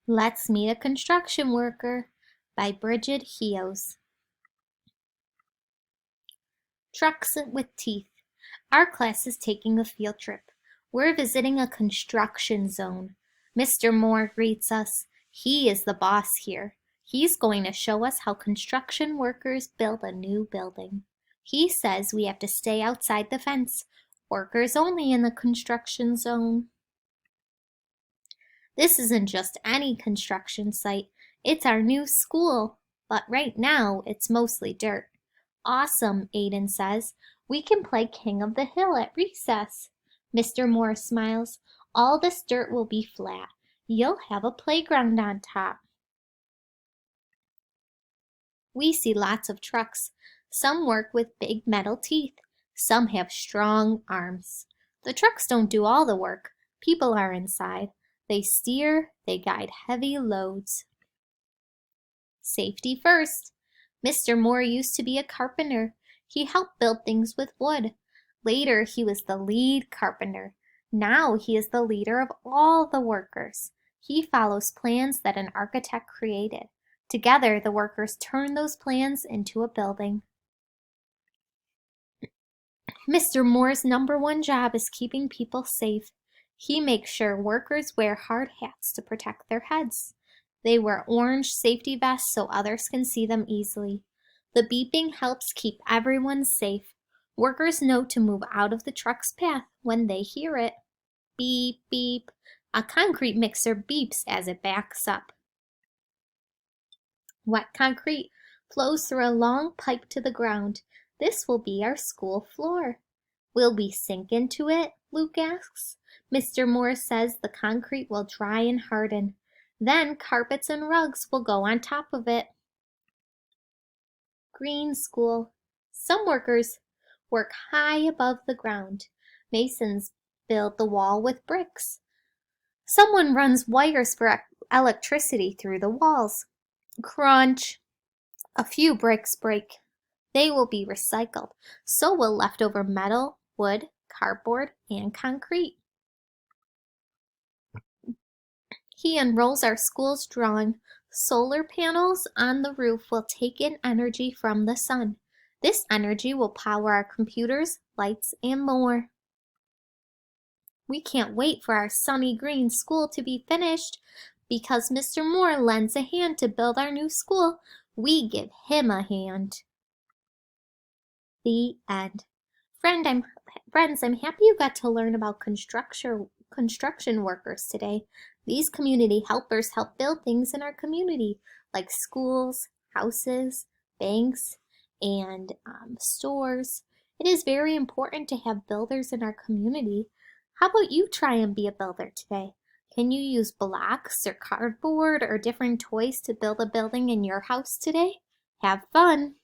Let's Meet a Construction Worker by Bridget Hughes. Trucks with Teeth. Our class is taking a field trip. We're visiting a construction zone. Mr. Moore greets us. He is the boss here. He's going to show us how construction workers build a new building. He says we have to stay outside the fence. Workers only in the construction zone. This isn't just any construction site. It's our new school. But right now, it's mostly dirt. Awesome, Aiden says. We can play King of the Hill at recess. Mr. Moore smiles. All this dirt will be flat. You'll have a playground on top. We see lots of trucks. Some work with big metal teeth. Some have strong arms. The trucks don't do all the work. People are inside. They steer, they guide heavy loads. Safety first. Mr. Moore used to be a carpenter. He helped build things with wood. Later, he was the lead carpenter. Now he is the leader of all the workers. He follows plans that an architect created. Together, the workers turn those plans into a building. Mr. Moore's #1 job is keeping people safe. He makes sure workers wear hard hats to protect their heads. They wear orange safety vests so others can see them easily. The beeping helps keep everyone safe. Workers know to move out of the truck's path when they hear it. Beep, beep. A concrete mixer beeps as it backs up. Wet concrete flows through a long pipe to the ground. This will be our school floor. Will we sink into it? Luke asks. Mr. Moore says the concrete will dry and harden. Then carpets and rugs will go on top of it. Green school. Some workers work high above the ground. Masons build the wall with bricks. Someone runs wires for electricity through the walls. Crunch. A few bricks break. They will be recycled. So will leftover metal, wood, cardboard, and concrete. He unrolls our school's drawing. Solar panels on the roof will take in energy from the sun. This energy will power our computers, lights, and more. We can't wait for our sunny green school to be finished. Because Mr. Moore lends a hand to build our new school, we give him a hand. The end. Friends, I'm happy you got to learn about construction workers today. These community helpers help build things in our community, like schools, houses, banks, and stores. It is very important to have builders in our community. How about you try and be a builder today? Can you use blocks or cardboard or different toys to build a building in your house today? Have fun!